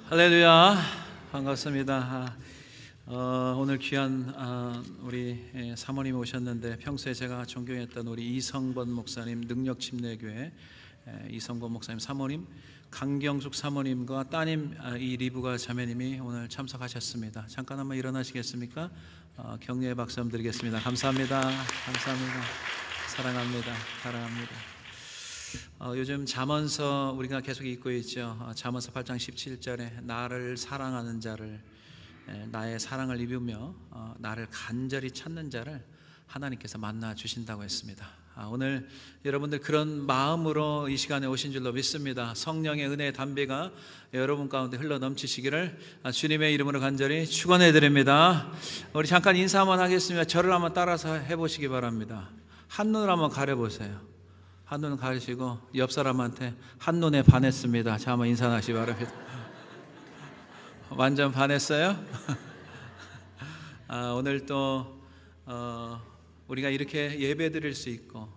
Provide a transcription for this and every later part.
할렐루야, 반갑습니다. 오늘 귀한 우리 사모님 오셨는데, 평소에 제가 존경했던 우리 이성번 목사님, 능력침례교회 이성번 목사님 사모님, 강경숙 사모님과 따님 이 리브가 자매님이 오늘 참석하셨습니다. 잠깐 한번 일어나시겠습니까? 격려의 박수 한번 드리겠습니다. 감사합니다. 감사합니다. 사랑합니다. 사랑합니다. 요즘 잠언서 우리가 계속 읽고 있죠. 잠언서 8장 17절에 나를 사랑하는 자를, 나의 사랑을 입으며 나를 간절히 찾는 자를 하나님께서 만나 주신다고 했습니다. 오늘 여러분들 그런 마음으로 이 시간에 오신 줄로 믿습니다. 성령의 은혜의 담비가 여러분 가운데 흘러 넘치시기를 주님의 이름으로 간절히 축원해 드립니다. 우리 잠깐 인사 한번 하겠습니다. 저를 한번 따라서 해보시기 바랍니다. 한눈을 한번 가려보세요. 한눈 가리시고 옆 사람한테 한눈에 반했습니다. 자, 한번 인사하시기 바랍니다. 완전 반했어요? 오늘 또 우리가 이렇게 예배 드릴 수 있고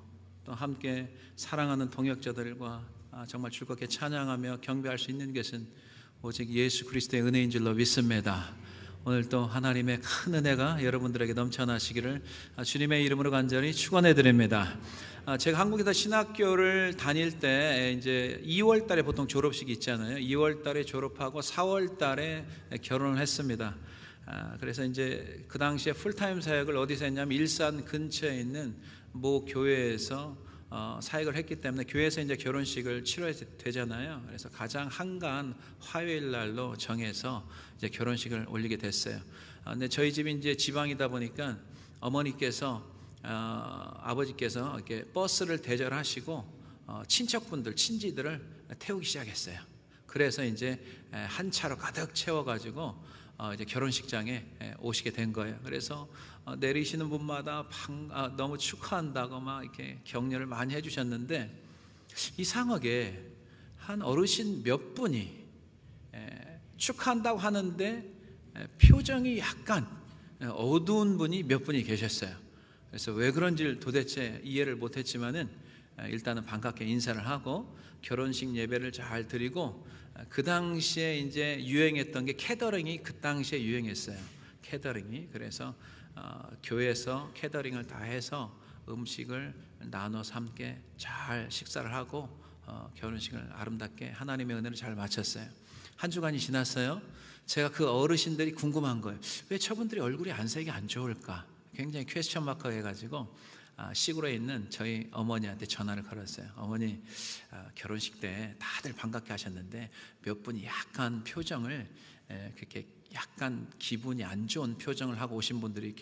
또 함께 사랑하는 동역자들과 정말 즐겁게 찬양하며 경배할 수 있는 것은 오직 예수 그리스도의 은혜인 줄로 믿습니다. 오늘 또 하나님의 큰 은혜가 여러분들에게 넘쳐나시기를 주님의 이름으로 간절히 축원해 드립니다. 제가 한국에서 신학교를 다닐 때 이제 2월 달에 보통 졸업식이 있잖아요. 2월 달에 졸업하고 4월 달에 결혼을 했습니다. 그래서 이제 그 당시에 풀타임 사역을 어디서 했냐면 일산 근처에 있는 모 교회에서 사역을 했기 때문에 교회에서 이제 결혼식을 치러야 되잖아요. 그래서 가장 한가한 화요일 날로 정해서 이제 결혼식을 올리게 됐어요. 근데 저희 집이 이제 지방이다 보니까 어머니께서 아버지께서 이렇게 버스를 대절하시고 친척분들, 친지들을 태우기 시작했어요. 그래서 이제 한 차로 가득 채워가지고 이제 결혼식장에 오시게 된 거예요. 그래서 내리시는 분마다 너무 축하한다고 막 이렇게 격려를 많이 해주셨는데, 이상하게 한 어르신 몇 분이 축하한다고 하는데 표정이 약간 어두운 분이 몇 분이 계셨어요. 그래서 왜 그런지를 도대체 이해를 못했지만은 일단은 반갑게 인사를 하고 결혼식 예배를 잘 드리고, 그 당시에 이제 유행했던 게 캐더링이 그 당시에 유행했어요. 캐더링이. 그래서 교회에서 캐더링을 다 해서 음식을 나눠서 함께 잘 식사를 하고 결혼식을 아름답게 하나님의 은혜를 잘 마쳤어요. 한 주간이 지났어요. 제가 그 어르신들이 궁금한 거예요. 왜 저분들이 얼굴이 안색이 안 좋을까? 굉장히 퀘스천 마크가 해가지고 시골에 있는 저희 어머니한테 전화를 걸었어요. 어머니, 결혼식 때 다들 반갑게 하셨는데 몇 분이 약간 표정을 그렇게 약간 기분이 안 좋은 표정을 하고 오신 분들이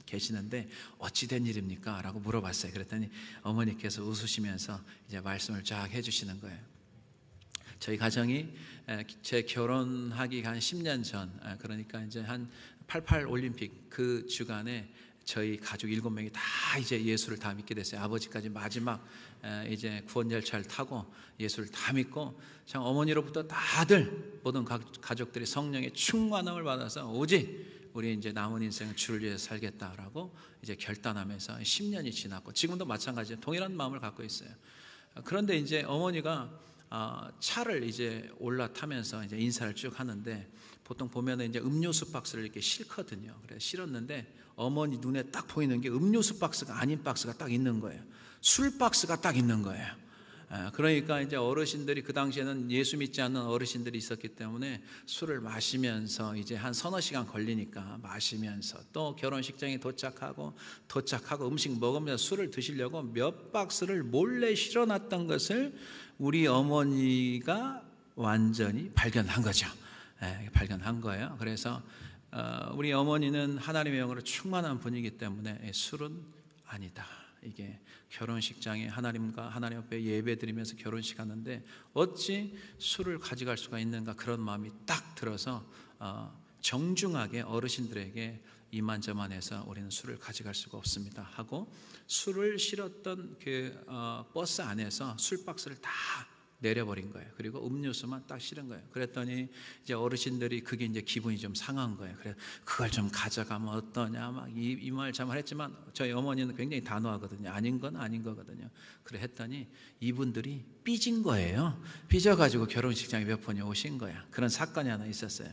계시는데 어찌 된 일입니까? 라고 물어봤어요. 그랬더니 어머니께서 웃으시면서 이제 말씀을 쫙 해주시는 거예요. 저희 가정이 제 결혼하기 한 10년 전, 그러니까 이제 한 88 올림픽 그 주간에 저희 가족 7명이 다 이제 예수를 다 믿게 됐어요. 아버지까지 마지막 이제 구원 열차를 타고 예수를 다 믿고, 참 어머니로부터 다들 모든 가족들이 성령의 충만함을 받아서 오직 우리 이제 남은 인생은 주를 위해서 살겠다라고 이제 결단하면서 10년이 지났고, 지금도 마찬가지로 동일한 마음을 갖고 있어요. 그런데 이제 어머니가 차를 이제 올라타면서 이제 인사를 쭉 하는데, 보통 보면은 이제 음료수 박스를 이렇게 싣거든요. 그래서 실었는데 어머니 눈에 딱 보이는 게 음료수 박스가 아닌 박스가 딱 있는 거예요. 술 박스가 딱 있는 거예요. 그러니까 이제 어르신들이, 그 당시에는 예수 믿지 않는 어르신들이 있었기 때문에 술을 마시면서 이제 한 서너 시간 걸리니까 마시면서 또 결혼식장에 도착하고 음식 먹으면서 술을 드시려고 몇 박스를 몰래 실어놨던 것을 우리 어머니가 완전히 발견한 거죠. 발견한 거예요. 그래서 우리 어머니는 하나님의 영으로 충만한 분이기 때문에 술은 아니다. 이게 결혼식장에 하나님 앞에 예배드리면서 결혼식 하는데 어찌 술을 가져갈 수가 있는가, 그런 마음이 딱 들어서 정중하게 어르신들에게 이만저만해서 우리는 술을 가져갈 수가 없습니다 하고, 술을 실었던 그 버스 안에서 술 박스를 다 내려버린 거예요. 그리고 음료수만 딱 실은 거예요. 그랬더니 이제 어르신들이 그게 이제 기분이 좀 상한 거예요. 그래서 그걸 좀 가져가면 어떠냐 막 이 말 저 말 했지만 저희 어머니는 굉장히 단호하거든요. 아닌 건 아닌 거거든요. 그래 했더니 이분들이 삐진 거예요. 삐져가지고 결혼식장에 몇 번이 오신 거야. 그런 사건이 하나 있었어요.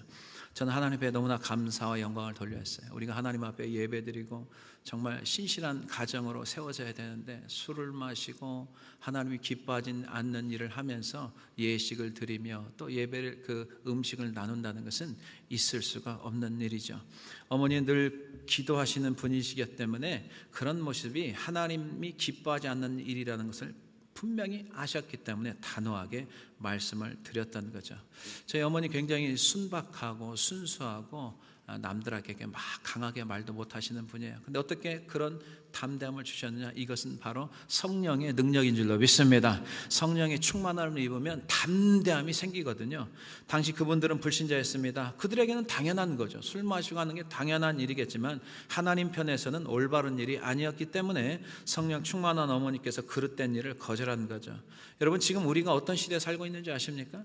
저는 하나님 앞에 너무나 감사와 영광을 돌렸어요. 우리가 하나님 앞에 예배드리고 정말 신실한 가정으로 세워져야 되는데 술을 마시고 하나님이 기뻐하지 않는 일을 하면서 예식을 드리며 또 예배를 그 음식을 나눈다는 것은 있을 수가 없는 일이죠. 어머니는 늘 기도하시는 분이시기 때문에 그런 모습이 하나님이 기뻐하지 않는 일이라는 것을 분명히 아셨기 때문에 단호하게 말씀을 드렸던 거죠. 저희 어머니 굉장히 순박하고 순수하고 남들에게 막 강하게 말도 못하시는 분이에요. 근데 어떻게 그런 담대함을 주셨느냐? 이것은 바로 성령의 능력인 줄로 믿습니다. 성령의 충만함을 입으면 담대함이 생기거든요. 당시 그분들은 불신자였습니다. 그들에게는 당연한 거죠. 술 마시고 하는 게 당연한 일이겠지만 하나님 편에서는 올바른 일이 아니었기 때문에 성령 충만한 어머니께서 그릇된 일을 거절한 거죠. 여러분, 지금 우리가 어떤 시대에 살고 있는지 아십니까?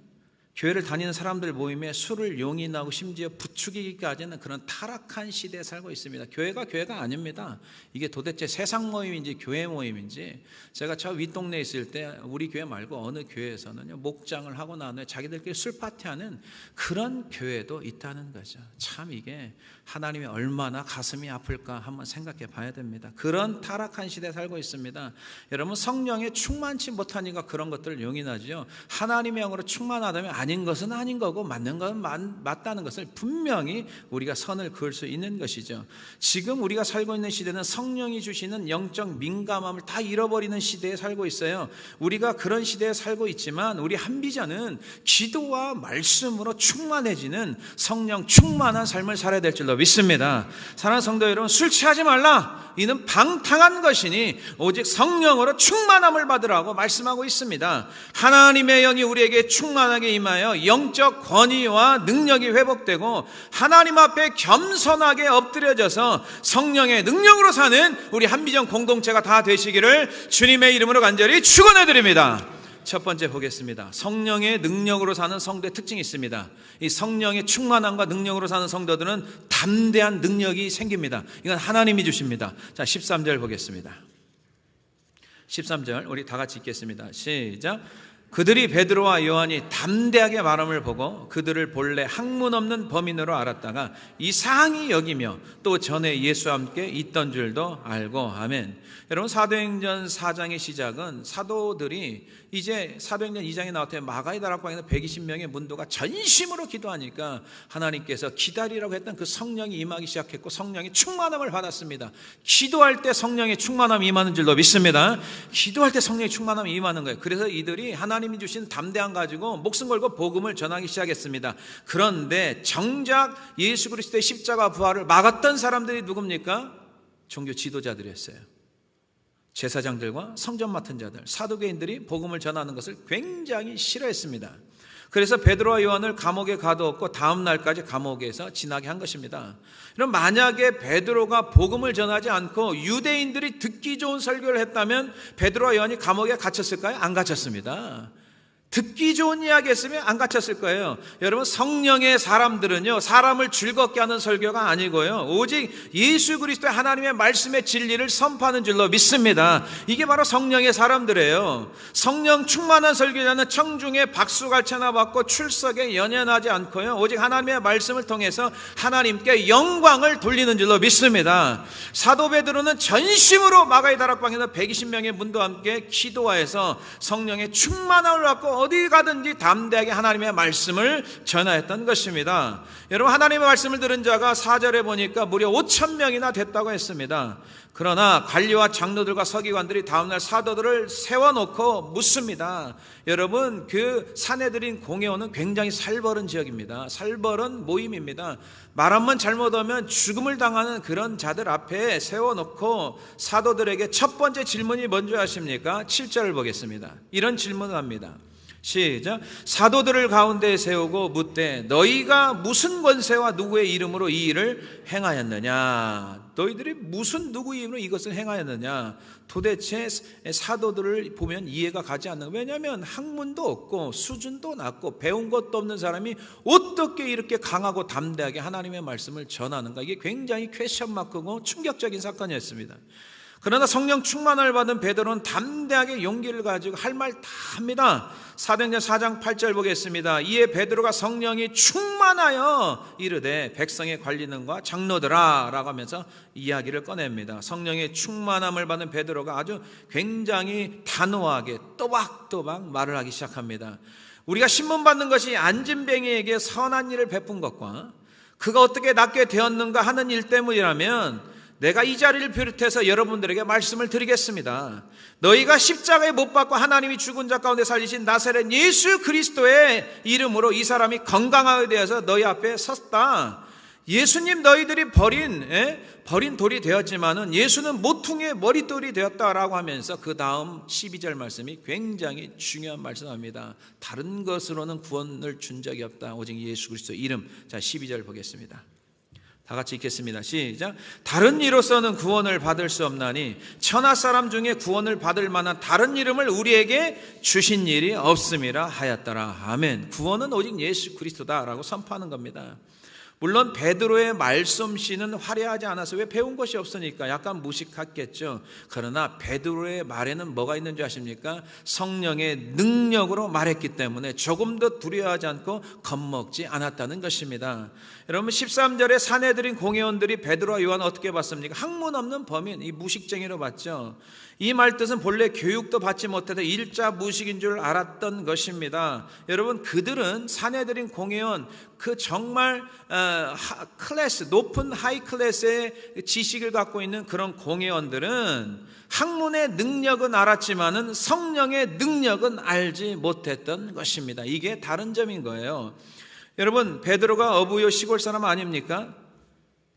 교회를 다니는 사람들 모임에 술을 용인하고 심지어 부추기기까지 하는 그런 타락한 시대에 살고 있습니다. 교회가 아닙니다. 이게 도대체 세상 모임인지 교회 모임인지. 제가 저 윗동네에 있을 때 우리 교회 말고 어느 교회에서는요, 목장을 하고 난 후에 자기들끼리 술 파티하는 그런 교회도 있다는 거죠. 참 이게 하나님이 얼마나 가슴이 아플까 한번 생각해 봐야 됩니다. 그런 타락한 시대에 살고 있습니다. 여러분, 성령에 충만치 못하니까 그런 것들을 용인하죠. 하나님의 영으로 충만하다면 아닌 것은 아닌 거고 맞는 것은 맞다는 것을 분명히 우리가 선을 그을 수 있는 것이죠. 지금 우리가 살고 있는 시대는 성령이 주시는 영적 민감함을 다 잃어버리는 시대에 살고 있어요. 우리가 그런 시대에 살고 있지만 우리 한비전은 기도와 말씀으로 충만해지는 성령 충만한 삶을 살아야 될 줄로 믿습니다. 사랑하는 성도 여러분, 술 취하지 말라. 이는 방탕한 것이니 오직 성령으로 충만함을 받으라고 말씀하고 있습니다. 하나님의 영이 우리에게 충만하게 임하여 영적 권위와 능력이 회복되고 하나님 앞에 겸손하게 엎드려져서 성령의 능력으로 사는 우리 한비전 공동체가 다 되시기를 주님의 이름으로 간절히 축원해 드립니다. 첫 번째 보겠습니다. 성령의 능력으로 사는 성도의 특징이 있습니다. 이 성령의 충만함과 능력으로 사는 성도들은 담대한 능력이 생깁니다. 이건 하나님이 주십니다. 자, 13절 보겠습니다. 13절 우리 다 같이 읽겠습니다. 시작. 그들이 베드로와 요한이 담대하게 말함을 보고 그들을 본래 학문 없는 범인으로 알았다가 이상히 여기며 또 전에 예수와 함께 있던 줄도 알고. 아멘. 여러분, 사도행전 4장의 시작은 사도들이 이제 사도행전 2장에 나왔던 마가의 다락방에서 120명의 문도가 전심으로 기도하니까 하나님께서 기다리라고 했던 그 성령이 임하기 시작했고 성령의 충만함을 받았습니다. 기도할 때 성령의 충만함이 임하는 줄로 믿습니다. 기도할 때 성령의 충만함이 임하는 거예요. 그래서 이들이 하나님이 주신 담대함 가지고 목숨 걸고 복음을 전하기 시작했습니다. 그런데 정작 예수 그리스도의 십자가 부활을 막았던 사람들이 누굽니까? 종교 지도자들이었어요. 제사장들과 성전 맡은 자들, 사두개인들이 복음을 전하는 것을 굉장히 싫어했습니다. 그래서 베드로와 요한을 감옥에 가두었고 다음 날까지 감옥에서 지나게 한 것입니다. 그럼 만약에 베드로가 복음을 전하지 않고 유대인들이 듣기 좋은 설교를 했다면 베드로와 요한이 감옥에 갇혔을까요? 안 갇혔습니다. 듣기 좋은 이야기 했으면 안 갇혔을 거예요. 여러분, 성령의 사람들은요, 사람을 즐겁게 하는 설교가 아니고요, 오직 예수 그리스도의 하나님의 말씀의 진리를 선포하는 줄로 믿습니다. 이게 바로 성령의 사람들이에요. 성령 충만한 설교자는 청중의 박수갈채나 받고 출석에 연연하지 않고요, 오직 하나님의 말씀을 통해서 하나님께 영광을 돌리는 줄로 믿습니다. 사도 베드로는 전심으로 마가의 다락방에서 120명의 문도와 함께 기도하여서 성령의 충만함을 받고 어디 가든지 담대하게 하나님의 말씀을 전하였던 것입니다. 여러분, 하나님의 말씀을 들은 자가 4절에 보니까 무려 5,000명이나 됐다고 했습니다. 그러나 관리와 장로들과 서기관들이 다음날 사도들을 세워놓고 묻습니다. 여러분, 그 사내들인 공회원은 굉장히 살벌한 지역입니다. 살벌한 모임입니다. 말 한번 잘못하면 죽음을 당하는 그런 자들 앞에 세워놓고 사도들에게 첫 번째 질문이 뭔지 아십니까? 7절을 보겠습니다. 이런 질문을 합니다. 시작. 사도들을 가운데 세우고 묻되 너희가 무슨 권세와 누구의 이름으로 이 일을 행하였느냐? 너희들이 무슨 누구의 이름으로 이것을 행하였느냐? 도대체 사도들을 보면 이해가 가지 않는 거예요. 왜냐하면 학문도 없고 수준도 낮고 배운 것도 없는 사람이 어떻게 이렇게 강하고 담대하게 하나님의 말씀을 전하는가? 이게 굉장히 퀘스천 마크고 충격적인 사건이었습니다. 그러나 성령 충만을 받은 베드로는 담대하게 용기를 가지고 할 말 다 합니다. 사도행전 4장 8절 보겠습니다. 이에 베드로가 성령이 충만하여 이르되 백성의 관리는과 장로들아 라고 하면서 이야기를 꺼냅니다. 성령의 충만함을 받은 베드로가 아주 굉장히 단호하게 또박또박 말을 하기 시작합니다. 우리가 신문받는 것이 안진뱅이에게 선한 일을 베푼 것과 그가 어떻게 낫게 되었는가 하는 일 때문이라면 내가 이 자리를 비롯해서 여러분들에게 말씀을 드리겠습니다. 너희가 십자가에 못 박고 하나님이 죽은 자 가운데 살리신 나사렛 예수 그리스도의 이름으로 이 사람이 건강하게 되어서 너희 앞에 섰다. 예수님 너희들이 버린 돌이 되었지만은 예수는 모퉁이의 머릿돌이 되었다라고 하면서 그 다음 12절 말씀이 굉장히 중요한 말씀입니다. 다른 것으로는 구원을 준 적이 없다. 오직 예수 그리스도의 이름. 자, 12절 보겠습니다. 다 같이 읽겠습니다. 시작. 다른 이로서는 구원을 받을 수 없나니 천하 사람 중에 구원을 받을 만한 다른 이름을 우리에게 주신 일이 없음이라 하였더라. 아멘. 구원은 오직 예수 그리스도다라고 선포하는 겁니다. 물론 베드로의 말솜씨는 화려하지 않아서 왜 배운 것이 없으니까 약간 무식했겠죠. 그러나 베드로의 말에는 뭐가 있는 줄 아십니까? 성령의 능력으로 말했기 때문에 조금 더 두려워하지 않고 겁먹지 않았다는 것입니다. 여러분 13절에 사내들인 공회원들이 베드로와 요한을 어떻게 봤습니까? 학문 없는 범인, 이 무식쟁이로 봤죠. 이 말뜻은 본래 교육도 받지 못해서 일자 무식인 줄 알았던 것입니다. 여러분 그들은 사내들인 공회원 그 정말 클래스 높은 하이 클래스의 지식을 갖고 있는 그런 공회원들은 학문의 능력은 알았지만은 성령의 능력은 알지 못했던 것입니다. 이게 다른 점인 거예요. 여러분 베드로가 어부요 시골 사람 아닙니까?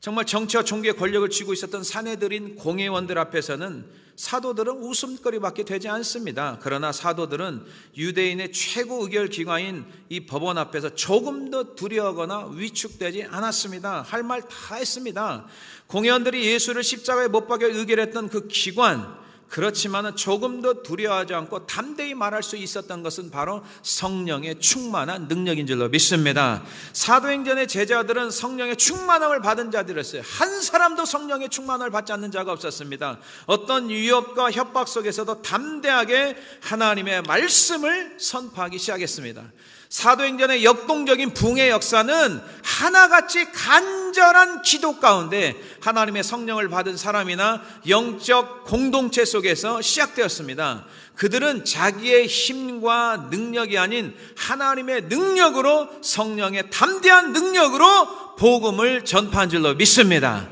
정말 정치와 종교의 권력을 쥐고 있었던 사내들인 공회원들 앞에서는 사도들은 웃음거리밖에 되지 않습니다. 그러나 사도들은 유대인의 최고 의결기관인 이 법원 앞에서 조금 더 두려워하거나 위축되지 않았습니다. 할 말 다 했습니다. 공회원들이 예수를 십자가에 못 박여 의결했던 그 기관, 그렇지만 조금 더 두려워하지 않고 담대히 말할 수 있었던 것은 바로 성령의 충만한 능력인 줄로 믿습니다. 사도행전의 제자들은 성령의 충만함을 받은 자들이었어요. 한 사람도 성령의 충만함을 받지 않는 자가 없었습니다. 어떤 위협과 협박 속에서도 담대하게 하나님의 말씀을 선포하기 시작했습니다. 사도행전의 역동적인 붕의 역사는 하나같이 간절한 기도 가운데 하나님의 성령을 받은 사람이나 영적 공동체 속에서 시작되었습니다. 그들은 자기의 힘과 능력이 아닌 하나님의 능력으로, 성령의 담대한 능력으로 복음을 전파한 줄로 믿습니다.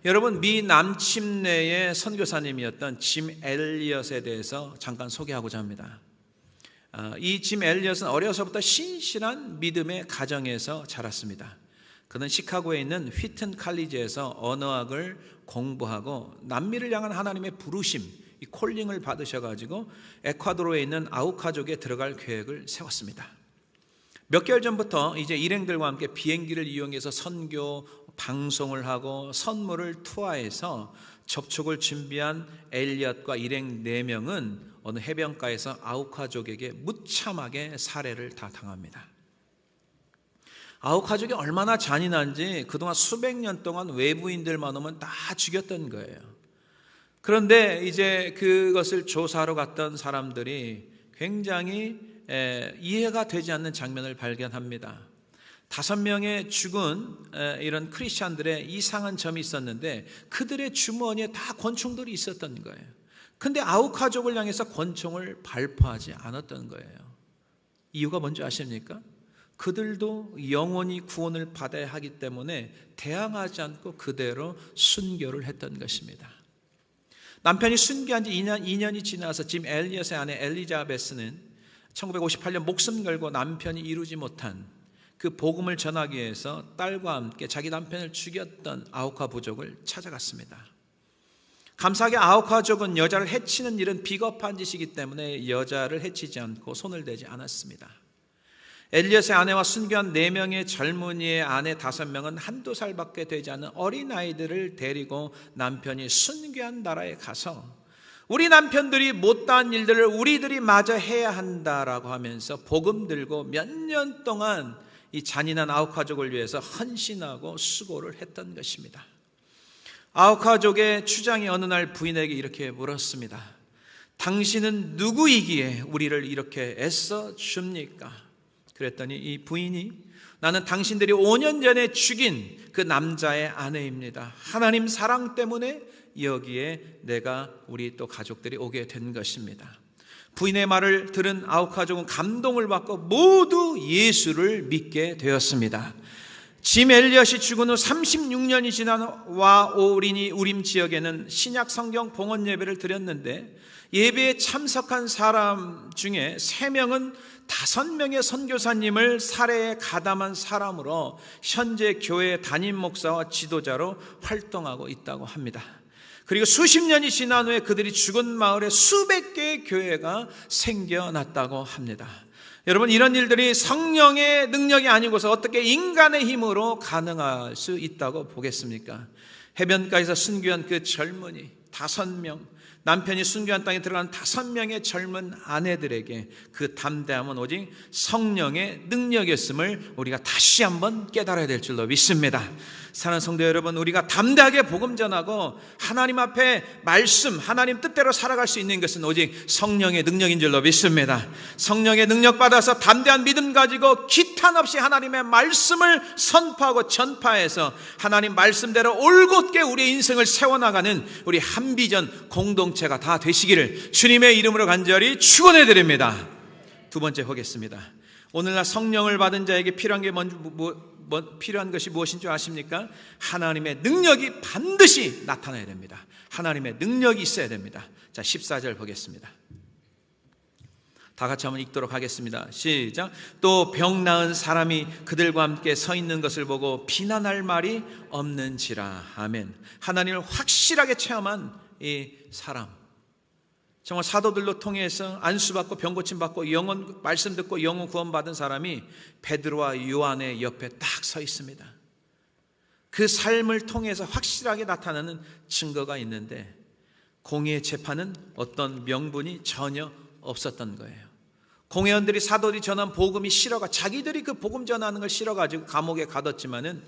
여러분 미 남침내의 선교사님이었던 짐 엘리엇에 대해서 잠깐 소개하고자 합니다. 이 짐 엘리엇은 어려서부터 신실한 믿음의 가정에서 자랐습니다. 그는 시카고에 있는 휘튼 칼리지에서 언어학을 공부하고 남미를 향한 하나님의 부르심, 이 콜링을 받으셔가지고 에콰도르에 있는 아우카족에 들어갈 계획을 세웠습니다. 몇 개월 전부터 이제 일행들과 함께 비행기를 이용해서 선교 방송을 하고 선물을 투하해서 접촉을 준비한 엘리엇과 일행 4명은 어느 해변가에서 아우카족에게 무참하게 살해를 다 당합니다. 아우카족이 얼마나 잔인한지 그동안 수백 년 동안 외부인들만 오면 다 죽였던 거예요. 그런데 이제 그것을 조사하러 갔던 사람들이 굉장히 이해가 되지 않는 장면을 발견합니다. 5명의 죽은 이런 크리스찬들의 이상한 점이 있었는데 그들의 주머니에 다 권총들이 있었던 거예요. 근데 아우카족을 향해서 권총을 발포하지 않았던 거예요. 이유가 뭔지 아십니까? 그들도 영원히 구원을 받아야 하기 때문에 대항하지 않고 그대로 순교를 했던 것입니다. 남편이 순교한 지 2년이 지나서 짐 엘리엇의 아내 엘리자베스는 1958년 목숨 걸고 남편이 이루지 못한 그 복음을 전하기 위해서 딸과 함께 자기 남편을 죽였던 아우카 부족을 찾아갔습니다. 감사하게 아우카족은 여자를 해치는 일은 비겁한 짓이기 때문에 여자를 해치지 않고 손을 대지 않았습니다. 엘리엇의 아내와 순교한 4명의 젊은이의 아내 5명은 한두 살밖에 되지 않은 어린아이들을 데리고 남편이 순교한 나라에 가서 우리 남편들이 못다한 일들을 우리들이 마저 해야 한다라고 하면서 복음 들고 몇 년 동안 이 잔인한 아우카족을 위해서 헌신하고 수고를 했던 것입니다. 아우카족의 추장이 어느 날 부인에게 이렇게 물었습니다. 당신은 누구이기에 우리를 이렇게 애써 줍니까? 그랬더니 이 부인이 나는 당신들이 5년 전에 죽인 그 남자의 아내입니다. 하나님 사랑 때문에 여기에 내가 우리 또 가족들이 오게 된 것입니다. 부인의 말을 들은 아우카족은 감동을 받고 모두 예수를 믿게 되었습니다. 짐 엘리엇이 죽은 후 36년이 지난 와오리니 우림 지역에는 신약 성경 봉헌 예배를 드렸는데 예배에 참석한 사람 중에 3명은 5명의 선교사님을 살해에 가담한 사람으로 현재 교회 담임 목사와 지도자로 활동하고 있다고 합니다. 그리고 수십 년이 지난 후에 그들이 죽은 마을에 수백 개의 교회가 생겨났다고 합니다. 여러분, 이런 일들이 성령의 능력이 아니고서 어떻게 인간의 힘으로 가능할 수 있다고 보겠습니까? 해변가에서 순교한 그 젊은이 5명, 남편이 순교한 땅에 들어간 5명의 젊은 아내들에게 그 담대함은 오직 성령의 능력이었음을 우리가 다시 한번 깨달아야 될 줄로 믿습니다. 사랑하는 성도 여러분, 우리가 담대하게 복음 전하고 하나님 앞에 말씀, 하나님 뜻대로 살아갈 수 있는 것은 오직 성령의 능력인 줄로 믿습니다. 성령의 능력 받아서 담대한 믿음 가지고 기탄 없이 하나님의 말씀을 선포하고 전파해서 하나님 말씀대로 올곧게 우리의 인생을 세워나가는 우리 한비전 공동체가 다 되시기를 주님의 이름으로 간절히 축원해 드립니다. 2번째 보겠습니다. 오늘날 성령을 받은 자에게 필요한 게 필요한 것이 무엇인 줄 아십니까? 하나님의 능력이 반드시 나타나야 됩니다. 하나님의 능력이 있어야 됩니다. 자, 14절 보겠습니다. 다 같이 한번 읽도록 하겠습니다. 시작. 또 병 나은 사람이 그들과 함께 서 있는 것을 보고 비난할 말이 없는지라. 아멘. 하나님을 확실하게 체험한 이 사람, 정말 사도들로 통해서 안수받고 병고침받고 영혼 말씀 듣고 영혼 구원받은 사람이 베드로와 요한의 옆에 딱 서 있습니다. 그 삶을 통해서 확실하게 나타나는 증거가 있는데 공의의 재판은 어떤 명분이 전혀 없었던 거예요. 공회원들이 사도들이 전한 복음이 싫어가 자기들이 그 복음 전하는 걸 싫어가지고 감옥에 가뒀지만은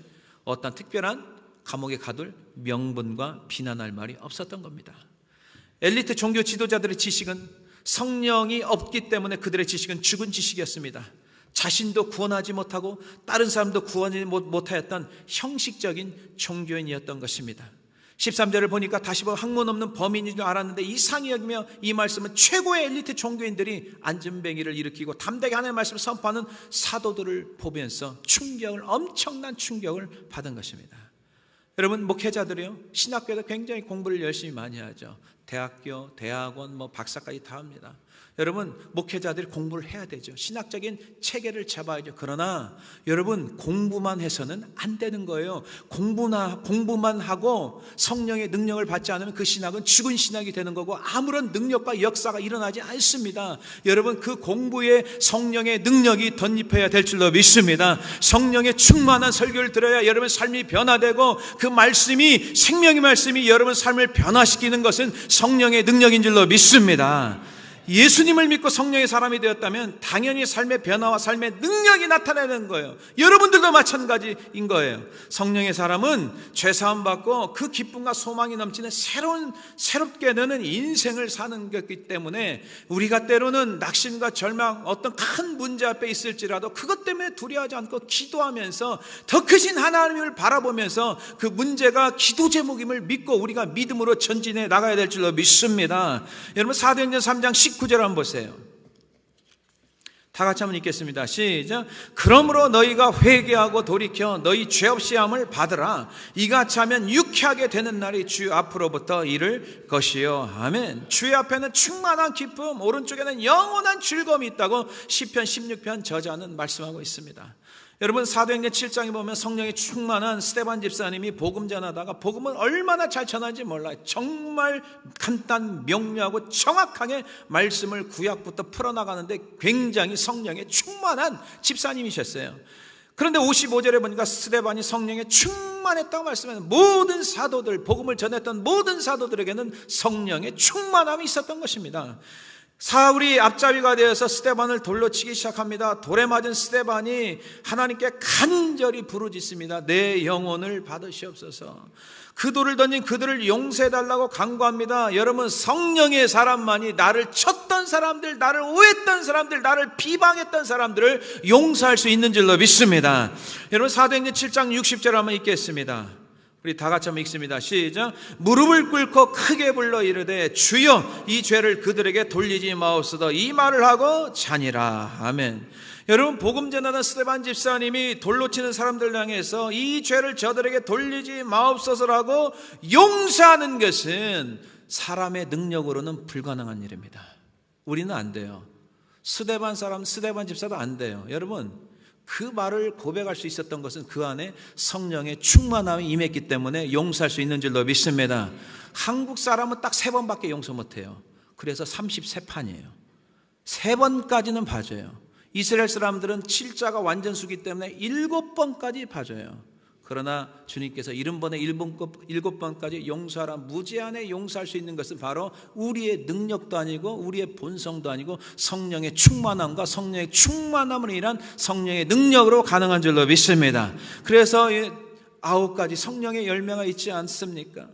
어떤 특별한 감옥에 가둘 명분과 비난할 말이 없었던 겁니다. 엘리트 종교 지도자들의 지식은 성령이 없기 때문에 그들의 지식은 죽은 지식이었습니다. 자신도 구원하지 못하고 다른 사람도 구원하지 못하였던 형식적인 종교인이었던 것입니다. 13절을 보니까 다시 보면 학문 없는 범인인 줄 알았는데 이상히 여기며 이 말씀은 최고의 엘리트 종교인들이 안전뱅이를 일으키고 담대하게 하나님의 말씀을 선포하는 사도들을 보면서 엄청난 충격을 받은 것입니다. 여러분, 목회자들이요, 신학교에서 굉장히 공부를 열심히 많이 하죠. 대학교, 대학원, 박사까지 다 합니다. 여러분, 목회자들이 공부를 해야 되죠. 신학적인 체계를 잡아야죠. 그러나 여러분, 공부만 해서는 안 되는 거예요. 공부만 하고 성령의 능력을 받지 않으면 그 신학은 죽은 신학이 되는 거고 아무런 능력과 역사가 일어나지 않습니다. 여러분, 그 공부에 성령의 능력이 덧입혀야 될 줄로 믿습니다. 성령의 충만한 설교를 들어야 여러분 삶이 변화되고 그 말씀이, 생명의 말씀이 여러분 삶을 변화시키는 것은 성령의 능력인 줄로 믿습니다. 예수님을 믿고 성령의 사람이 되었다면 당연히 삶의 변화와 삶의 능력이 나타나는 거예요. 여러분들도 마찬가지인 거예요. 성령의 사람은 죄사함 받고 그 기쁨과 소망이 넘치는 새롭게 되는 인생을 사는 것이기 때문에 우리가 때로는 낙심과 절망, 어떤 큰 문제 앞에 있을지라도 그것 때문에 두려워하지 않고 기도하면서 더 크신 하나님을 바라보면서 그 문제가 기도 제목임을 믿고 우리가 믿음으로 전진해 나가야 될 줄로 믿습니다. 여러분, 사도행전 3장 19절 한번 보세요. 다 같이 한번 읽겠습니다. 시작. 그러므로 너희가 회개하고 돌이켜 너희 죄 없이 함을 받으라. 이같이 하면 유쾌하게 되는 날이 주 앞으로부터 이를 것이요. 아멘. 주의 앞에는 충만한 기쁨, 오른쪽에는 영원한 즐거움이 있다고 시편 16편 저자는 말씀하고 있습니다. 여러분, 사도행전 7장에 보면 성령에 충만한 스데반 집사님이 복음 전하다가 복음을 얼마나 잘 전하는지 몰라요. 정말 간단 명료하고 정확하게 말씀을 구약부터 풀어나가는데 굉장히 성령에 충만한 집사님이셨어요. 그런데 55절에 보니까 스데반이 성령에 충만했다고 말씀해요. 모든 사도들, 복음을 전했던 모든 사도들에게는 성령의 충만함이 있었던 것입니다. 사울이 앞잡이가 되어서 스데반을 돌로 치기 시작합니다. 돌에 맞은 스데반이 하나님께 간절히 부르짖습니다. 내 영혼을 받으시옵소서. 그 돌을 던진 그들을 용서해달라고 간구합니다. 여러분, 성령의 사람만이 나를 쳤던 사람들, 나를 오해했던 사람들, 나를 비방했던 사람들을 용서할 수 있는 줄로 믿습니다. 여러분, 사도행전 7장 60절 한번 읽겠습니다. 우리 다 같이 한번 읽습니다. 시작. 무릎을 꿇고 크게 불러 이르되 주여 이 죄를 그들에게 돌리지 마옵소서. 이 말을 하고 자니라. 아멘. 여러분, 복음 전하던 스데반 집사님이 돌로 치는 사람들 향해서 이 죄를 저들에게 돌리지 마옵소서라고 용서하는 것은 사람의 능력으로는 불가능한 일입니다. 우리는 안 돼요. 스데반 집사도 안 돼요. 여러분, 그 말을 고백할 수 있었던 것은 그 안에 성령의 충만함이 임했기 때문에 용서할 수 있는 줄로 믿습니다. 한국 사람은 딱 3번밖에 용서 못해요. 그래서 33판이에요. 3번까지는 봐줘요. 이스라엘 사람들은 7자가 완전수기 때문에 7번까지 봐줘요. 그러나 주님께서 7번까지 용서하라, 무제한에 용서할 수 있는 것은 바로 우리의 능력도 아니고 우리의 본성도 아니고 성령의 충만함과 성령의 충만함으로 인한 성령의 능력으로 가능한 줄로 믿습니다. 그래서 9가지 성령의 열매가 있지 않습니까?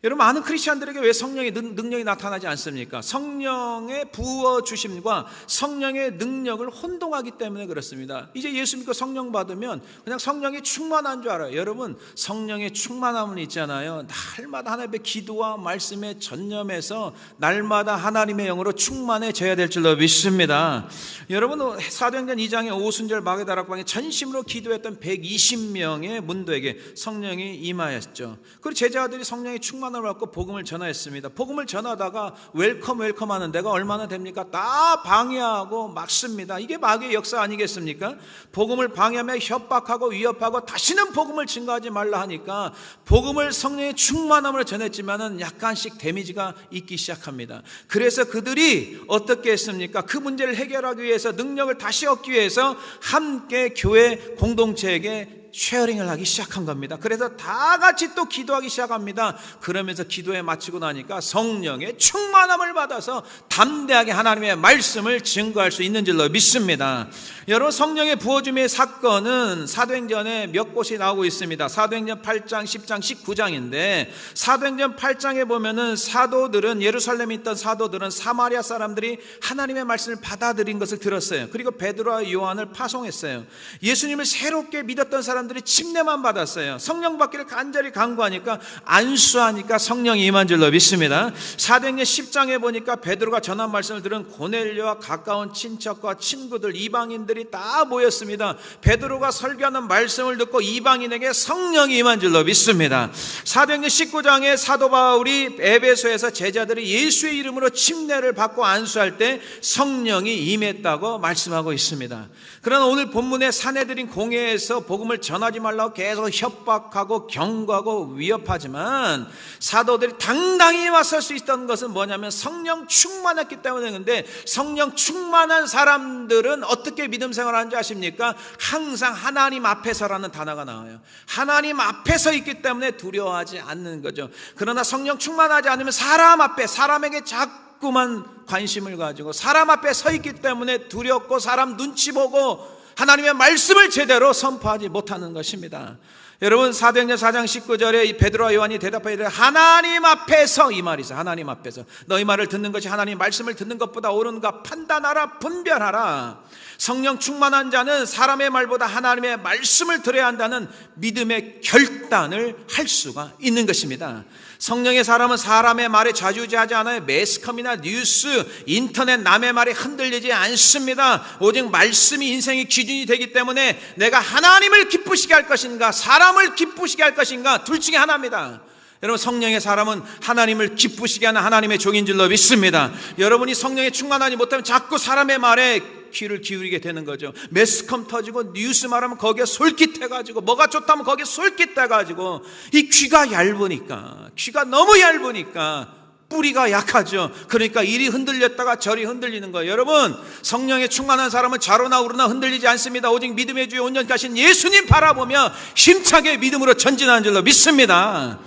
여러분, 많은 크리스찬들에게 왜 성령의 능력이 나타나지 않습니까? 성령의 부어주심과 성령의 능력을 혼동하기 때문에 그렇습니다. 이제 예수 믿고 성령 받으면 그냥 성령이 충만한 줄 알아요. 여러분, 성령의 충만함은 있잖아요. 날마다 하나님의 기도와 말씀에 전념해서 날마다 하나님의 영으로 충만해져야 될 줄로 믿습니다. 여러분, 사도행전 2장의 오순절 마게다락방에 전심으로 기도했던 120명의 문도에게 성령이 임하였죠. 그리고 제자들이 성령의 충만함을 받고 복음을 전하였습니다. 복음을 전하다가 웰컴 하는 데가 얼마나 됩니까? 다 방해하고 막습니다. 이게 마귀의 역사 아니겠습니까? 복음을 방해하며 협박하고 위협하고 다시는 복음을 증거하지 말라 하니까 복음을 성령의 충만함으로 전했지만은 약간씩 데미지가 있기 시작합니다. 그래서 그들이 어떻게 했습니까? 그 문제를 해결하기 위해서, 능력을 다시 얻기 위해서 함께 교회 공동체에게 쉐어링을 하기 시작한 겁니다. 그래서 다 같이 또 기도하기 시작합니다. 그러면서 기도에 마치고 나니까 성령의 충만함을 받아서 담대하게 하나님의 말씀을 증거할 수 있는 줄로 믿습니다. 여러분, 성령의 부어줌의 사건은 사도행전에 몇 곳이 나오고 있습니다. 사도행전 8장, 10장, 19장인데 사도행전 8장에 보면은 사도들은, 예루살렘에 있던 사도들은 사마리아 사람들이 하나님의 말씀을 받아들인 것을 들었어요. 그리고 베드로와 요한을 파송했어요. 예수님을 새롭게 믿었던 사람들이 침례만 받았어요. 성령 받기를 간절히 간구하니까, 안수하니까 성령이 임한 줄로 믿습니다. 사도행전 10장에 보니까 베드로가 전한 말씀을 들은 고넬료와 가까운 친척과 친구들, 이방인들이 다 모였습니다. 베드로가 설교하는 말씀을 듣고 이방인에게 성령이 임한 줄로 믿습니다. 사도행전 19장에 사도 바울이 에베소에서 제자들이 예수의 이름으로 침례를 받고 안수할 때 성령이 임했다고 말씀하고 있습니다. 그러나 오늘 본문의 사내들인 공회에서 복음을 전하지 말라고 계속 협박하고 경고하고 위협하지만 사도들이 당당히 맞설 수 있었던 것은 뭐냐면 성령 충만했기 때문에. 근데 성령 충만한 사람들은 어떻게 믿음 생활하는지 아십니까? 항상 하나님 앞에서라는 단어가 나와요. 하나님 앞에서 있기 때문에 두려워하지 않는 거죠. 그러나 성령 충만하지 않으면 사람 앞에, 사람에게 자꾸만 관심을 가지고 사람 앞에 서 있기 때문에 두렵고 사람 눈치 보고 하나님의 말씀을 제대로 선포하지 못하는 것입니다. 여러분, 사도행전 4장 19절에 베드로와 요한이 대답하기를 하나님 앞에서, 이 말이 있어요. 하나님 앞에서 너희 말을 듣는 것이 하나님 말씀을 듣는 것보다 옳은가 판단하라, 분별하라. 성령 충만한 자는 사람의 말보다 하나님의 말씀을 들어야 한다는 믿음의 결단을 할 수가 있는 것입니다. 성령의 사람은 사람의 말에 좌지우지하지 않아요. 매스컴이나 뉴스, 인터넷 남의 말에 흔들리지 않습니다. 오직 말씀이 인생의 기준이 되기 때문에 내가 하나님을 기쁘시게 할 것인가, 사람을 기쁘시게 할 것인가, 둘 중에 하나입니다. 여러분, 성령의 사람은 하나님을 기쁘시게 하는 하나님의 종인 줄로 믿습니다. 여러분이 성령에 충만하지 못하면 자꾸 사람의 말에 귀를 기울이게 되는 거죠. 매스컴 터지고 뉴스 말하면 거기에 솔깃해가지고, 뭐가 좋다면 거기에 솔깃해가지고, 이 귀가 얇으니까, 귀가 너무 얇으니까 뿌리가 약하죠. 그러니까 이리 흔들렸다가 저리 흔들리는 거예요. 여러분, 성령에 충만한 사람은 좌로나 우로나 흔들리지 않습니다. 오직 믿음의 주에 온전히 가신 예수님 바라보며 힘차게 믿음으로 전진하는 줄로 믿습니다.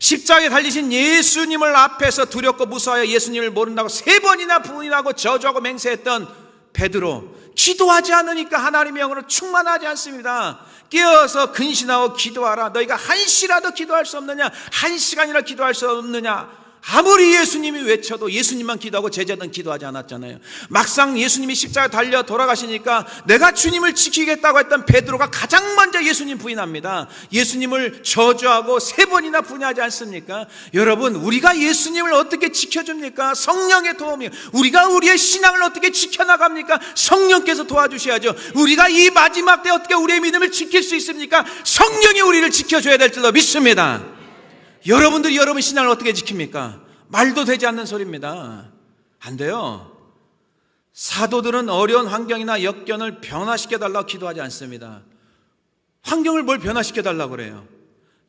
십자가에 달리신 예수님을 앞에서 두렵고 무서워하여 예수님을 모른다고 3번이나 부인하고 저주하고 맹세했던 베드로, 기도하지 않으니까 하나님의 영으로 충만하지 않습니다. 깨어서 근신하고 기도하라. 너희가 1시라도 기도할 수 없느냐? 1시간이나 기도할 수 없느냐? 아무리 예수님이 외쳐도 예수님만 기도하고 제자들은 기도하지 않았잖아요. 막상 예수님이 십자가에 달려 돌아가시니까 내가 주님을 지키겠다고 했던 베드로가 가장 먼저 예수님 부인합니다. 예수님을 저주하고 3번이나 부인하지 않습니까? 여러분, 우리가 예수님을 어떻게 지켜줍니까? 성령의 도움이. 우리가 우리의 신앙을 어떻게 지켜나갑니까? 성령께서 도와주셔야죠. 우리가 이 마지막 때 어떻게 우리의 믿음을 지킬 수 있습니까? 성령이 우리를 지켜줘야 될 줄로 믿습니다. 여러분들이 여러분 신앙을 어떻게 지킵니까? 말도 되지 않는 소리입니다. 안 돼요. 사도들은 어려운 환경이나 역경을 변화시켜달라고 기도하지 않습니다. 환경을 뭘 변화시켜달라고 그래요?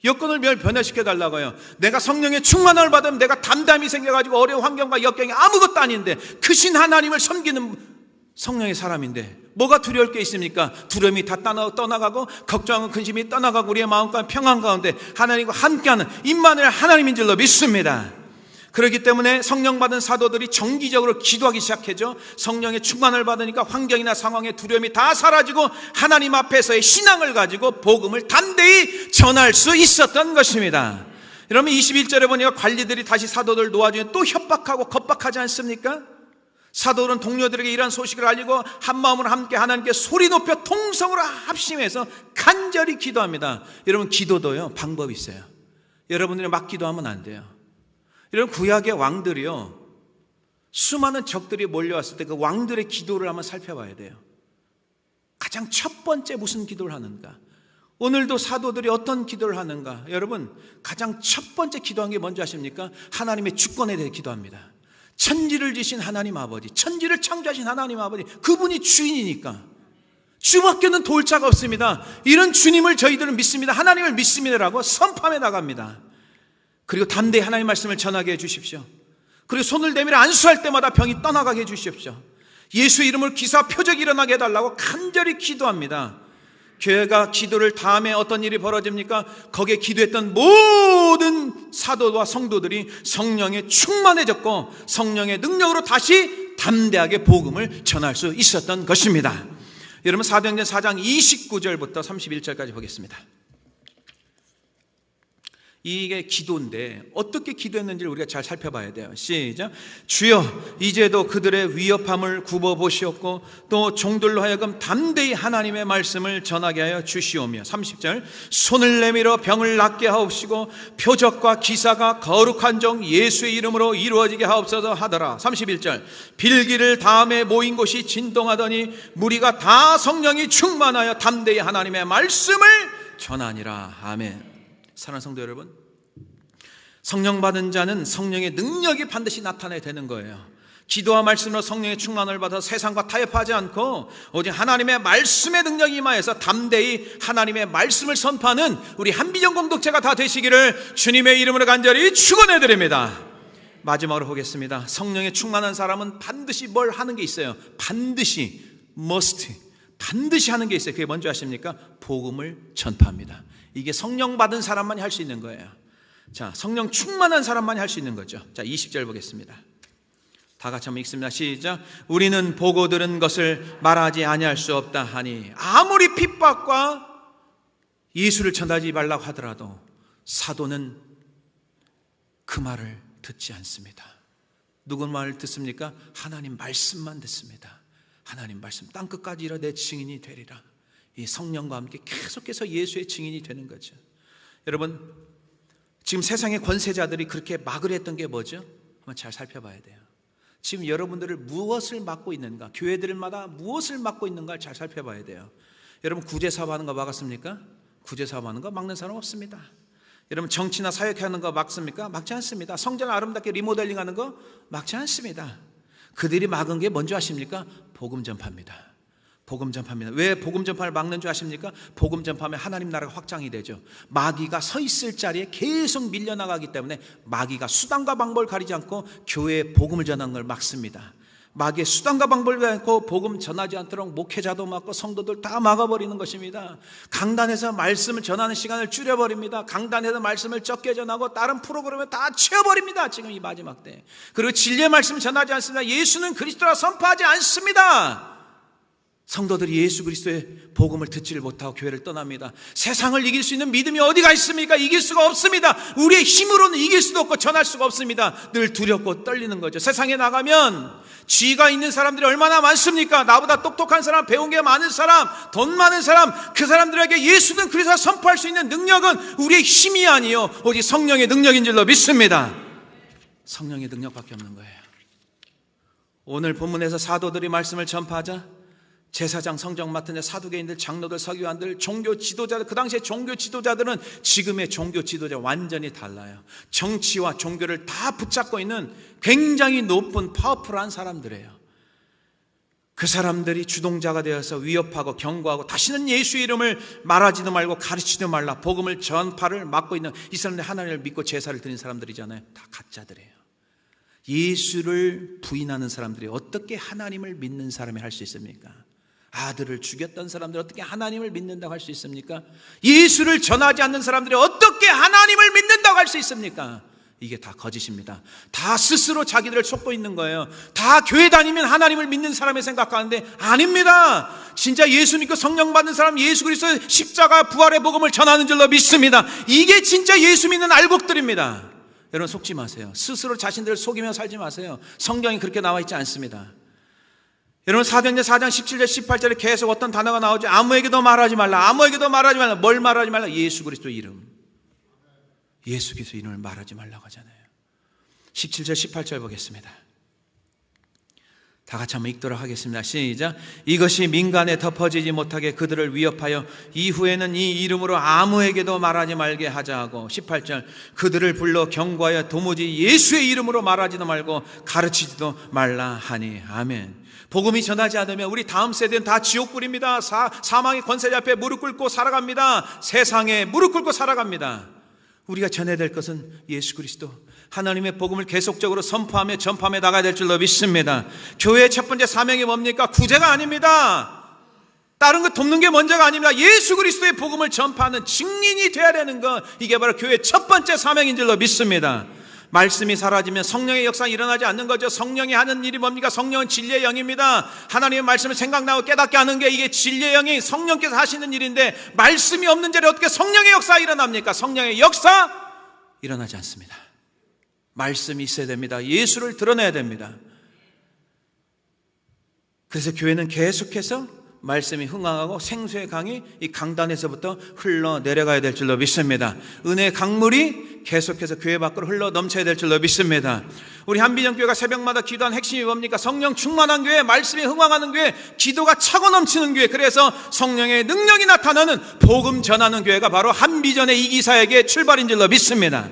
여건을 뭘 변화시켜달라고 해요? 내가 성령의 충만함을 받으면 내가 담담히 생겨가지고 어려운 환경과 역경이 아무것도 아닌데, 크신 하나님을 섬기는 성령의 사람인데 뭐가 두려울 게 있습니까? 두려움이 다 떠나가고 걱정하고 근심이 떠나가고 우리의 마음과 평안 가운데 하나님과 함께하는 임마누엘 하나님인 줄로 믿습니다. 그렇기 때문에 성령 받은 사도들이 정기적으로 기도하기 시작했죠. 성령의 충만을 받으니까 환경이나 상황의 두려움이 다 사라지고 하나님 앞에서의 신앙을 가지고 복음을 담대히 전할 수 있었던 것입니다. 여러분, 21절에 보니까 관리들이 다시 사도들 놓아주니 또 협박하고 겁박하지 않습니까? 사도들은 동료들에게 이러한 소식을 알리고 한마음으로 함께 하나님께 소리 높여 통성으로 합심해서 간절히 기도합니다. 여러분, 기도도요 방법이 있어요. 여러분들이 막 기도하면 안 돼요. 여러분, 구약의 왕들이요, 수많은 적들이 몰려왔을 때 그 왕들의 기도를 한번 살펴봐야 돼요. 가장 첫 번째 무슨 기도를 하는가? 오늘도 사도들이 어떤 기도를 하는가? 여러분, 가장 첫 번째 기도한 게 뭔지 아십니까? 하나님의 주권에 대해 기도합니다. 천지를 지신 하나님 아버지, 천지를 창조하신 하나님 아버지, 그분이 주인이니까 주밖에는 도울 자가 없습니다. 이런 주님을 저희들은 믿습니다. 하나님을 믿습니다라고 선포해 나갑니다. 그리고 담대히 하나님의 말씀을 전하게 해주십시오. 그리고 손을 내밀어 안수할 때마다 병이 떠나가게 해주십시오. 예수의 이름으로 기사와 표적이 일어나게 해달라고 간절히 기도합니다. 교회가 기도를 다음에 어떤 일이 벌어집니까? 거기에 기도했던 모든 사도와 성도들이 성령에 충만해졌고 성령의 능력으로 다시 담대하게 복음을 전할 수 있었던 것입니다. 여러분, 사도행전 4장 29절부터 31절까지 보겠습니다. 이게 기도인데 어떻게 기도했는지를 우리가 잘 살펴봐야 돼요. 시작. 주여, 이제도 그들의 위협함을 굽어보시옵고 또 종들로 하여금 담대히 하나님의 말씀을 전하게 하여 주시오며. 30절. 손을 내밀어 병을 낫게 하옵시고 표적과 기사가 거룩한 종 예수의 이름으로 이루어지게 하옵소서 하더라. 31절. 빌기를 다음에 모인 곳이 진동하더니 무리가 다 성령이 충만하여 담대히 하나님의 말씀을 전하니라. 아멘. 사랑하는 성도 여러분, 성령 받은 자는 성령의 능력이 반드시 나타나야 되는 거예요. 기도와 말씀으로 성령의 충만을 받아 세상과 타협하지 않고 오직 하나님의 말씀의 능력이 임하여서 담대히 하나님의 말씀을 선포하는 우리 한비전 공동체가 다 되시기를 주님의 이름으로 간절히 축원해 드립니다. 마지막으로 보겠습니다. 성령의 충만한 사람은 반드시 뭘 하는 게 있어요. 반드시 반드시 하는 게 있어요. 그게 뭔지 아십니까? 복음을 전파합니다. 이게 성령 받은 사람만이 할 수 있는 거예요. 자, 성령 충만한 사람만이 할 수 있는 거죠. 자, 20절 보겠습니다. 다 같이 한번 읽습니다. 시작. 우리는 보고 들은 것을 말하지 아니할 수 없다 하니, 아무리 핍박과 예수를 전하지 말라고 하더라도 사도는 그 말을 듣지 않습니다. 누구 말을 듣습니까? 하나님 말씀만 듣습니다. 하나님 말씀, 땅끝까지 이르러 내 증인이 되리라. 이 성령과 함께 계속해서 예수의 증인이 되는 거죠. 여러분, 지금 세상의 권세자들이 그렇게 막으려 했던 게 뭐죠? 한번 잘 살펴봐야 돼요. 지금 여러분들을 무엇을 막고 있는가, 교회들마다 무엇을 막고 있는가를 잘 살펴봐야 돼요. 여러분, 구제사업하는 거 막았습니까? 구제사업하는 거 막는 사람 없습니다. 여러분, 정치나 사역하는 거 막습니까? 막지 않습니다. 성전을 아름답게 리모델링하는 거 막지 않습니다. 그들이 막은 게 뭔지 아십니까? 복음 전파입니다. 복음 전파입니다. 왜 복음 전파를 막는 줄 아십니까? 복음 전파하면 하나님 나라가 확장이 되죠. 마귀가 서 있을 자리에 계속 밀려나가기 때문에 마귀가 수단과 방법을 가리지 않고 교회에 복음을 전하는 걸 막습니다. 마귀의 수단과 방법을 가리지 않고 복음 전하지 않도록 목회자도 막고 성도들 다 막아버리는 것입니다. 강단에서 말씀을 전하는 시간을 줄여버립니다. 강단에서 말씀을 적게 전하고 다른 프로그램을 다 채워버립니다. 지금 이 마지막 때. 그리고 진리의 말씀을 전하지 않습니다. 예수는 그리스도라 선포하지 않습니다. 성도들이 예수 그리스도의 복음을 듣지를 못하고 교회를 떠납니다. 세상을 이길 수 있는 믿음이 어디가 있습니까? 이길 수가 없습니다. 우리의 힘으로는 이길 수도 없고 전할 수가 없습니다. 늘 두렵고 떨리는 거죠. 세상에 나가면 지위가 있는 사람들이 얼마나 많습니까? 나보다 똑똑한 사람, 배운 게 많은 사람, 돈 많은 사람, 그 사람들에게 예수는 그리스도를 선포할 수 있는 능력은 우리의 힘이 아니요 오직 성령의 능력인 줄로 믿습니다. 성령의 능력밖에 없는 거예요. 오늘 본문에서 사도들이 말씀을 전파하자 제사장, 성정 맡은 자, 사두개인들, 장로들, 서기관들, 종교 지도자들, 그 당시에 종교 지도자들은 지금의 종교 지도자 완전히 달라요. 정치와 종교를 다 붙잡고 있는 굉장히 높은 파워풀한 사람들이에요. 그 사람들이 주동자가 되어서 위협하고 경고하고 다시는 예수의 이름을 말하지도 말고 가르치지도 말라, 복음을 전파를 막고 있는 이 사람들이 하나님을 믿고 제사를 드린 사람들이잖아요. 다 가짜들이에요. 예수를 부인하는 사람들이 어떻게 하나님을 믿는 사람이 할 수 있습니까? 아들을 죽였던 사람들이 어떻게 하나님을 믿는다고 할 수 있습니까? 예수를 전하지 않는 사람들이 어떻게 하나님을 믿는다고 할 수 있습니까? 이게 다 거짓입니다. 다 스스로 자기들을 속고 있는 거예요. 다 교회 다니면 하나님을 믿는 사람이 생각하는데 아닙니다. 진짜 예수 믿고 성령 받는 사람, 예수 그리스도의 십자가 부활의 복음을 전하는 줄로 믿습니다. 이게 진짜 예수 믿는 알곡들입니다. 여러분 속지 마세요. 스스로 자신들을 속이며 살지 마세요. 성경이 그렇게 나와 있지 않습니다. 여러분 사도행전 4장 17절 18절에 계속 어떤 단어가 나오죠. 아무에게도 말하지 말라, 아무에게도 말하지 말라. 뭘 말하지 말라? 예수 그리스도 이름, 예수 그리스도 이름을 말하지 말라고 하잖아요. 17절 18절 보겠습니다. 다 같이 한번 읽도록 하겠습니다. 시작. 이것이 민간에 덮어지지 못하게 그들을 위협하여 이후에는 이 이름으로 아무에게도 말하지 말게 하자 하고, 18절 그들을 불러 경고하여 도무지 예수의 이름으로 말하지도 말고 가르치지도 말라 하니. 아멘. 복음이 전하지 않으면 우리 다음 세대는 다 지옥불입니다. 사망의 권세자 앞에 무릎 꿇고 살아갑니다. 세상에 무릎 꿇고 살아갑니다. 우리가 전해야 될 것은 예수 그리스도, 하나님의 복음을 계속적으로 선포하며 전파하며 나가야 될 줄로 믿습니다. 교회의 첫 번째 사명이 뭡니까? 구제가 아닙니다. 다른 거 돕는 게 먼저가 아닙니다. 예수 그리스도의 복음을 전파하는 증인이 돼야 되는 것, 이게 바로 교회의 첫 번째 사명인 줄로 믿습니다. 말씀이 사라지면 성령의 역사가 일어나지 않는 거죠. 성령이 하는 일이 뭡니까? 성령은 진리의 영입니다. 하나님의 말씀을 생각나고 깨닫게 하는 게 이게 진리의 영이 성령께서 하시는 일인데, 말씀이 없는 자리에 어떻게 성령의 역사가 일어납니까? 성령의 역사 일어나지 않습니다. 말씀이 있어야 됩니다. 예수를 드러내야 됩니다. 그래서 교회는 계속해서 말씀이 흥황하고 생수의 강이 이 강단에서부터 흘러내려가야 될 줄로 믿습니다. 은혜의 강물이 계속해서 교회 밖으로 흘러 넘쳐야 될 줄로 믿습니다. 우리 한비전교회가 새벽마다 기도한 핵심이 뭡니까? 성령 충만한 교회, 말씀이 흥황하는 교회, 기도가 차고 넘치는 교회. 그래서 성령의 능력이 나타나는 복음 전하는 교회가 바로 한비전의 이기사에게 출발인 줄로 믿습니다.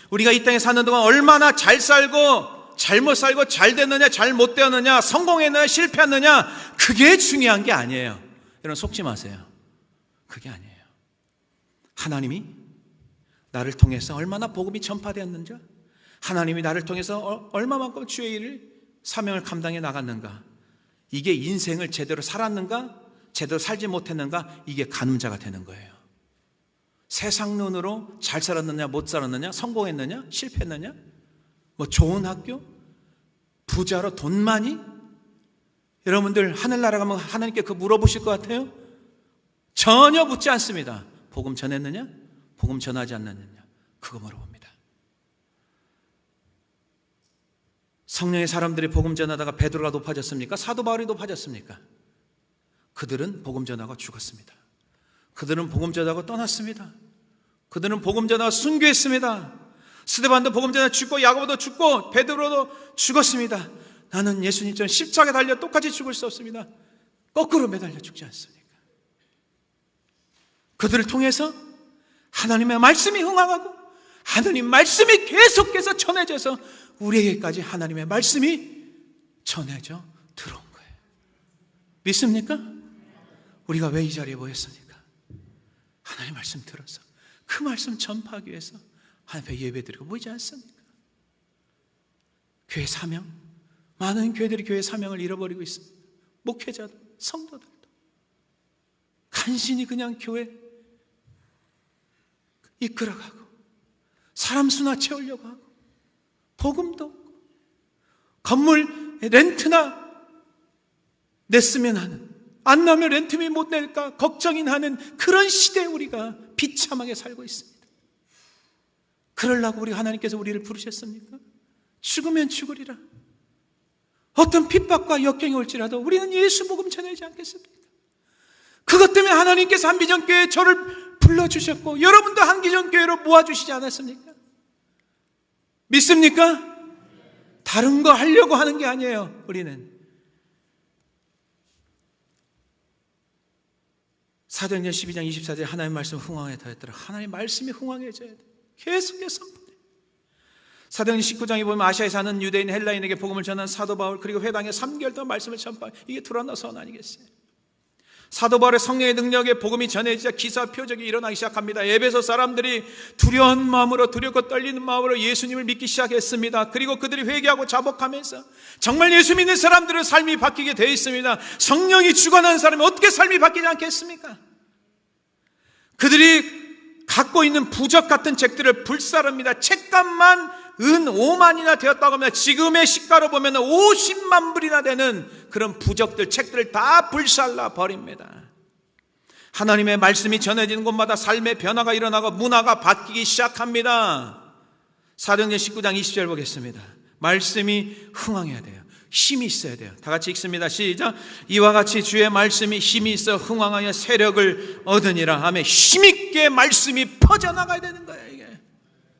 우리가 이 땅에 사는 동안 얼마나 잘 살고 잘못 살고 잘 됐느냐 잘못 되었느냐, 성공했느냐 실패했느냐, 그게 중요한 게 아니에요. 여러분 속지 마세요. 그게 아니에요. 하나님이 나를 통해서 얼마나 복음이 전파되었는지, 하나님이 나를 통해서 얼마만큼 주의 일을, 사명을 감당해 나갔는가, 이게 인생을 제대로 살았는가 제대로 살지 못했는가, 이게 가늠자가 되는 거예요. 세상 눈으로 잘 살았느냐 못 살았느냐, 성공했느냐 실패했느냐, 뭐 좋은 학교, 부자로 돈 많이, 여러분들 하늘나라 가면 하나님께 그거 물어보실 것 같아요? 전혀 묻지 않습니다. 복음 전했느냐, 복음 전하지 않느냐, 그거 물어봅니다. 성령의 사람들이 복음 전하다가 베드로가 높아졌습니까? 사도 바울이 높아졌습니까? 그들은 복음 전하고 죽었습니다. 그들은 복음 전하고 떠났습니다. 그들은 복음 전하고 순교했습니다. 스데반도 복음 전하고 죽고, 야고보도 죽고, 베드로도 죽었습니다. 나는 예수님처럼 십자가에 달려 똑같이 죽을 수 없습니다. 거꾸로 매달려 죽지 않습니까? 그들을 통해서 하나님의 말씀이 흥황하고 하나님 말씀이 계속해서 전해져서 우리에게까지 하나님의 말씀이 전해져 들어온 거예요. 믿습니까? 우리가 왜 이 자리에 모였습니까? 하나님 말씀 들어서 그 말씀 전파하기 위해서 하나님 앞에 예배드리고 모이지 않습니까? 교회 사명, 많은 교회들이 교회 사명을 잃어버리고 있습니다. 목회자도 성도들도 간신히 그냥 교회 이끌어가고 사람 수나 채우려고 하고 복음도 없고 건물 렌트나 냈으면 하는, 안 나면 렌트비 못 낼까 걱정이 나는 그런 시대에 우리가 비참하게 살고 있습니다. 그러려고 우리 하나님께서 우리를 부르셨습니까? 죽으면 죽으리라. 어떤 핍박과 역경이 올지라도 우리는 예수 복음 전하지 않겠습니까? 그것 때문에 하나님께서 한비전교회에 저를 불러주셨고 여러분도 한비전교회로 모아주시지 않았습니까? 믿습니까? 다른 거 하려고 하는 게 아니에요. 우리는 사도행전 12장 24절에 하나님 말씀 흥왕에 더했더라. 하나님 말씀이 흥왕해져야 돼. 계속해서 사도행전 19장에 보면 아시아에 사는 유대인 헬라인에게 복음을 전한 사도 바울, 그리고 회당에 3개월 동안 말씀을 전파. 이게 두란노 서원 아니겠어요? 사도 바울의 성령의 능력에 복음이 전해지자 기사 표적이 일어나기 시작합니다. 에베소 사람들이 두려운 마음으로, 두렵고 떨리는 마음으로 예수님을 믿기 시작했습니다. 그리고 그들이 회개하고 자복하면서 정말 예수 믿는 사람들은 삶이 바뀌게 되어 있습니다. 성령이 주관하는 사람이 어떻게 삶이 바뀌지 않겠습니까? 그들이 갖고 있는 부적 같은 책들을 불사릅니다. 책값만 은 5만이나 되었다고 합니다. 지금의 시가로 보면 50만 불이나 되는 그런 부적들, 책들을 다 불살라 버립니다. 하나님의 말씀이 전해지는 곳마다 삶의 변화가 일어나고 문화가 바뀌기 시작합니다. 사도행전 19장 20절 보겠습니다. 말씀이 흥왕해야 돼요. 힘이 있어야 돼요. 다 같이 읽습니다. 시작. 이와 같이 주의 말씀이 힘이 있어 흥왕하여 세력을 얻으니라 하며 힘있게 말씀이 퍼져나가야 되는 거예요. 이게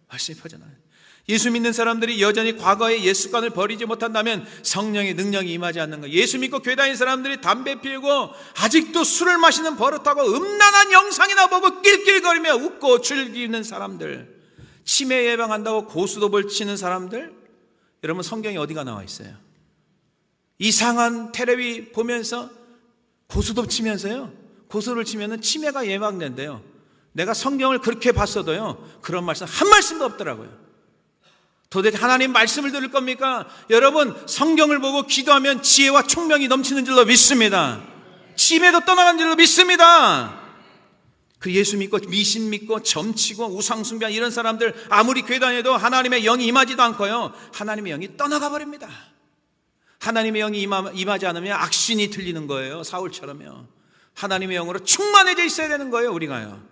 말씀이 퍼져나가요. 예수 믿는 사람들이 여전히 과거의 옛습관을 버리지 못한다면 성령의 능력이 임하지 않는 거예요. 예수 믿고 교회 다니는 사람들이 담배 피우고 아직도 술을 마시는 버릇하고 음란한 영상이나 보고 낄낄거리며 웃고 즐기는 사람들, 치매 예방한다고 고스톱을 치는 사람들, 여러분 성경에 어디가 나와 있어요? 이상한 텔레비 보면서 고스톱 치면서요, 고스톱을 치면은 치매가 예방된대요. 내가 성경을 그렇게 봤어도요 그런 말씀 한 말씀도 없더라고요. 도대체 하나님 말씀을 들을 겁니까? 여러분 성경을 보고 기도하면 지혜와 총명이 넘치는 줄로 믿습니다. 치매도 떠나간 줄로 믿습니다. 그 예수 믿고 미신 믿고 점치고 우상 숭배한 이런 사람들 아무리 교회 다녀도 하나님의 영이 임하지도 않고요, 하나님의 영이 떠나가 버립니다. 하나님의 영이 임하지 않으면 악신이 들리는 거예요. 사울처럼요. 하나님의 영으로 충만해져 있어야 되는 거예요. 우리가요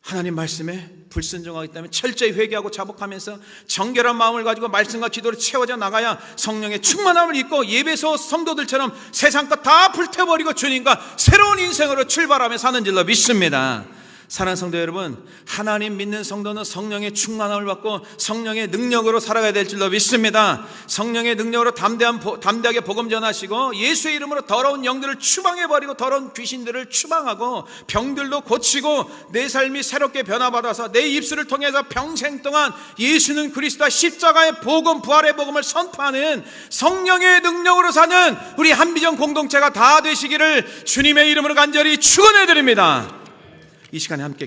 하나님 말씀에 불순종하기 때문에 철저히 회개하고 자복하면서 정결한 마음을 가지고 말씀과 기도로 채워져 나가야 성령의 충만함을 입고 예배소 성도들처럼 세상 것 다 불태워버리고 주님과 새로운 인생으로 출발하며 사는 줄로 믿습니다. 사랑하는 성도 여러분, 하나님 믿는 성도는 성령의 충만함을 받고 성령의 능력으로 살아가야 될 줄로 믿습니다. 성령의 능력으로 담대하게 복음 전하시고 예수의 이름으로 더러운 영들을 추방해버리고 더러운 귀신들을 추방하고 병들도 고치고 내 삶이 새롭게 변화받아서 내 입술을 통해서 평생 동안 예수는 그리스도와 십자가의 복음, 부활의 복음을 선포하는 성령의 능력으로 사는 우리 한비전 공동체가 다 되시기를 주님의 이름으로 간절히 축원해 드립니다. 이 시간에 함께